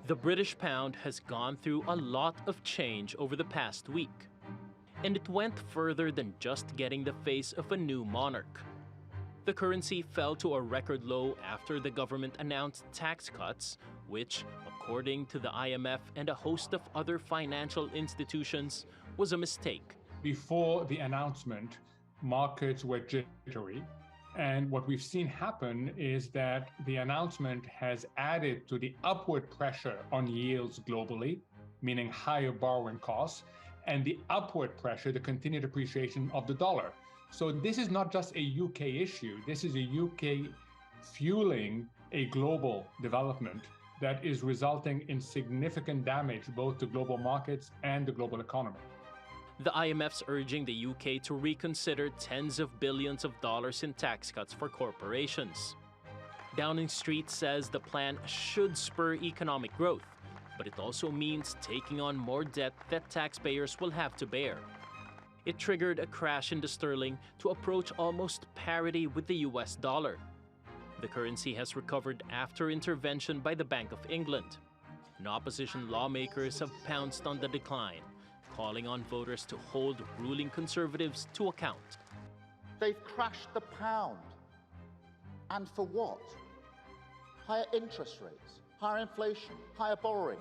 The British pound has gone through a lot of change over the past week, and it went further than just getting the face of a new monarch. The currency fell to a record low after the government announced tax cuts, which, according to the IMF and a host of other financial institutions, was a mistake. Before the announcement, markets were jittery. And what we've seen happen is that the announcement has added to the upward pressure on yields globally, meaning higher borrowing costs, and the upward pressure, the continued appreciation of the dollar. So this is not just a UK issue. This is a UK fueling a global development that is resulting in significant damage both to global markets and the global economy. The IMF's urging the UK to reconsider tens of billions of dollars in tax cuts for corporations. Downing Street says the plan should spur economic growth, but it also means taking on more debt that taxpayers will have to bear. It triggered a crash in the sterling to approach almost parity with the US dollar. The currency has recovered after intervention by the Bank of England. And opposition lawmakers have pounced on the decline, calling on voters to hold ruling conservatives to account. They've crashed the pound. And for what? Higher interest rates, higher inflation, higher borrowing.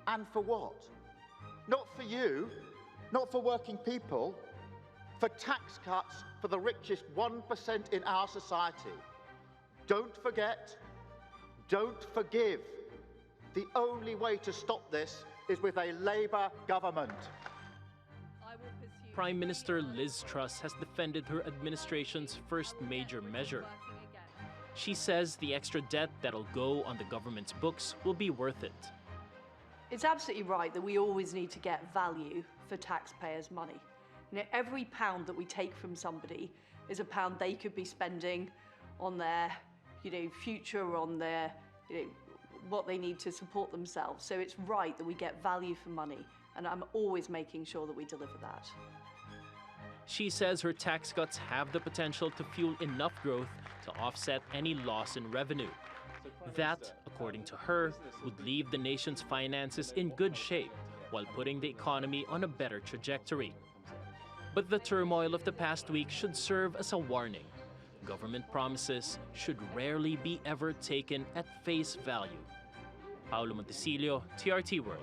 And for what? Not for you, not for working people, for tax cuts for the richest 1% in our society. Don't forget, don't forgive. The only way to stop this is with a Labour government. Prime Minister Liz Truss has defended her administration's first major measure. She says the extra debt that'll go on the government's books will be worth it. It's absolutely right that we always need to get value for taxpayers' money. You know, every pound that we take from somebody is a pound they could be spending on their, future, on their, what they need to support themselves. So it's right that we get value for money, and I'm always making sure that we deliver that. She says her tax cuts have the potential to fuel enough growth to offset any loss in revenue. That, according to her, would leave the nation's finances in good shape while putting the economy on a better trajectory. But the turmoil of the past week should serve as a warning. Government promises should rarely be ever taken at face value. Paolo Montecillo, TRT World.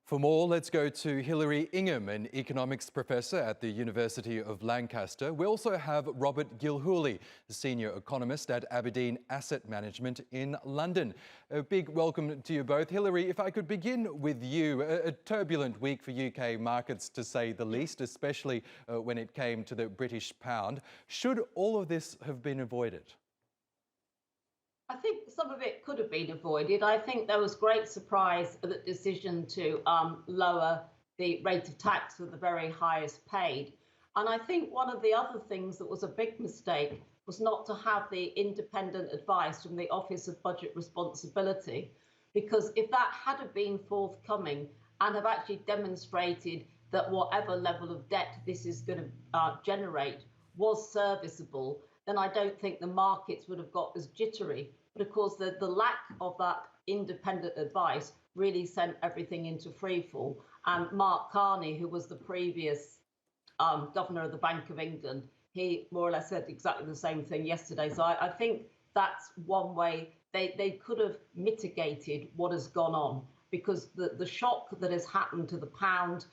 For more, let's go to Hilary Ingham, an economics professor at the University of Lancaster. We also have Robert Gilhooly, a senior economist at Aberdeen Asset Management in London. A big welcome to you both. Hilary, if I could begin with you. A turbulent week for UK markets, to say the least, especially when it came to the British pound. Should all of this have been avoided? I think some of it could have been avoided. I think there was great surprise at the decision to lower the rate of tax for the very highest paid. And I think one of the other things that was a big mistake was not to have the independent advice from the Office of Budget Responsibility, because if that had been forthcoming and have actually demonstrated that whatever level of debt this is going to generate was serviceable, then I don't think the markets would have got as jittery. But of course, the lack of that independent advice really sent everything into freefall. And Mark Carney, who was the previous governor of the Bank of England, he more or less said exactly the same thing yesterday. So I think that's one way they could have mitigated what has gone on, because the shock that has happened to the pound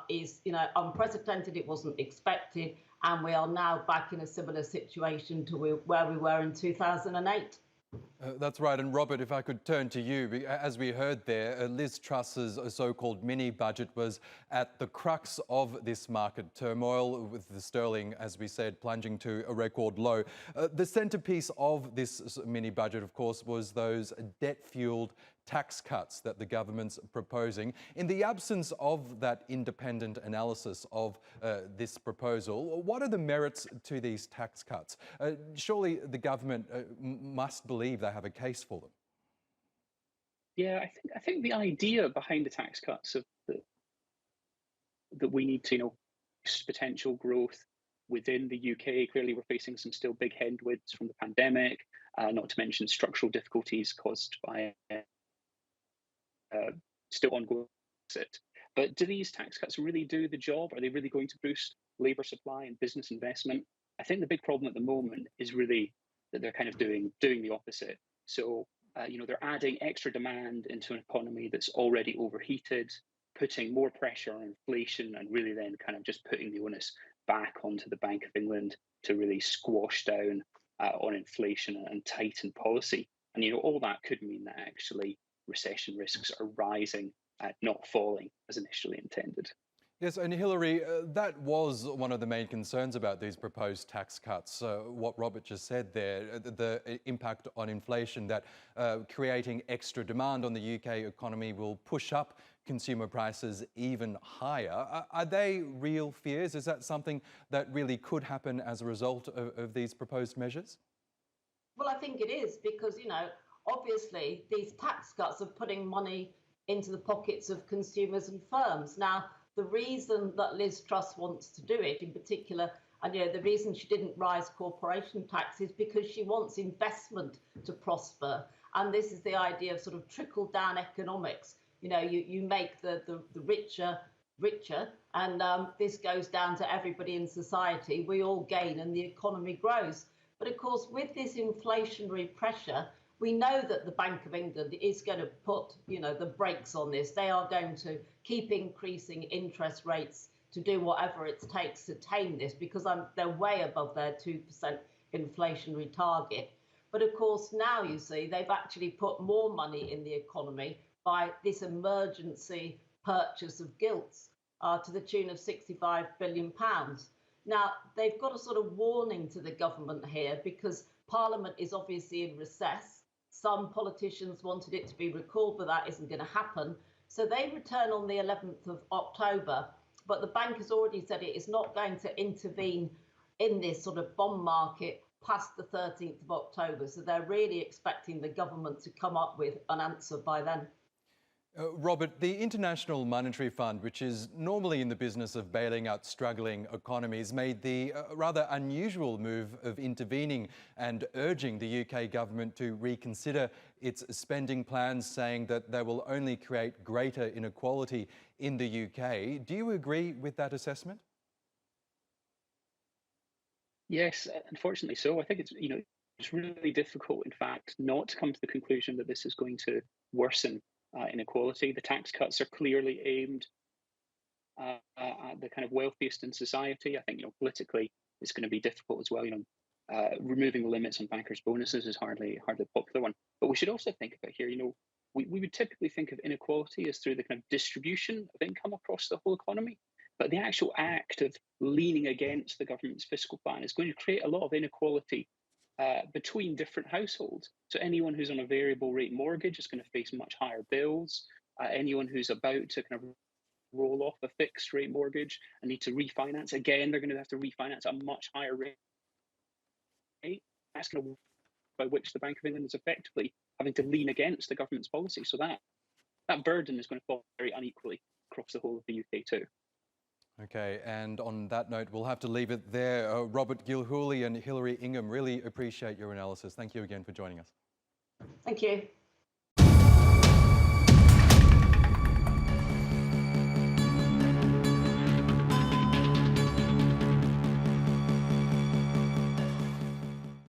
is unprecedented. It wasn't expected. And we are now back in a similar situation to where we were in 2008. That's right. And Robert, if I could turn to you, as we heard there, Liz Truss's so-called mini-budget was at the crux of this market turmoil, with the sterling, as we said, plunging to a record low. The centrepiece of this mini-budget, of course, was those debt-fueled tax cuts that the government's proposing. In the absence of that independent analysis of this proposal, what are the merits to these tax cuts? Surely the government must believe they have a case for them. Yeah, I think the idea behind the tax cuts of that we need to potential growth within the UK. Clearly, we're facing some still big headwinds from the pandemic. not to mention structural difficulties caused by still ongoing Brexit. But do these tax cuts really do the job? Are they really going to boost labour supply and business investment? I think the big problem at the moment is really that they're kind of doing the opposite. So, they're adding extra demand into an economy that's already overheated, putting more pressure on inflation, and really then kind of just putting the onus back onto the Bank of England to really squash down on inflation and tighten policy. And, all that could mean that actually recession risks are rising, not falling as initially intended. Yes, and Hilary, that was one of the main concerns about these proposed tax cuts. What Robert just said there, the impact on inflation, that creating extra demand on the UK economy will push up consumer prices even higher. Are they real fears? Is that something that really could happen as a result of these proposed measures? Well, I think it is because, obviously these tax cuts are putting money into the pockets of consumers and firms. Now, the reason that Liz Truss wants to do it in particular, and the reason she didn't rise corporation tax is because she wants investment to prosper. And this is the idea of sort of trickle down economics. You make the richer richer, and this goes down to everybody in society. We all gain and the economy grows. But of course, with this inflationary pressure, we know that the Bank of England is going to put, the brakes on this. They are going to keep increasing interest rates to do whatever it takes to tame this, because they're way above their 2% inflationary target. But of course, now you see they've actually put more money in the economy by this emergency purchase of gilts to the tune of £65 billion. Now, they've got a sort of warning to the government here, because Parliament is obviously in recess. Some politicians wanted it to be recalled, but that isn't going to happen. So they return on the 11th of October. But the bank has already said it is not going to intervene in this sort of bond market past the 13th of October. So they're really expecting the government to come up with an answer by then. Robert, the International Monetary Fund, which is normally in the business of bailing out struggling economies, made the rather unusual move of intervening and urging the UK government to reconsider its spending plans, saying that they will only create greater inequality in the UK. Do you agree with that assessment? Yes, unfortunately so. I think it's really difficult, in fact, not to come to the conclusion that this is going to worsen inequality. The tax cuts are clearly aimed at the kind of wealthiest in society. I think, politically, it's going to be difficult as well. Removing the limits on bankers' bonuses is hardly a popular one. But we should also think about here, we would typically think of inequality as through the kind of distribution of income across the whole economy. But the actual act of leaning against the government's fiscal plan is going to create a lot of inequality between different households. So anyone who's on a variable rate mortgage is going to face much higher bills. Anyone who's about to kind of roll off a fixed rate mortgage and need to refinance, again, they're going to have to refinance at a much higher rate. That's going to by which the Bank of England is effectively having to lean against the government's policy. So that burden is going to fall very unequally across the whole of the UK too. Okay, and on that note, we'll have to leave it there. Robert Gilhooly and Hilary Ingham, really appreciate your analysis. Thank you again for joining us. Thank you.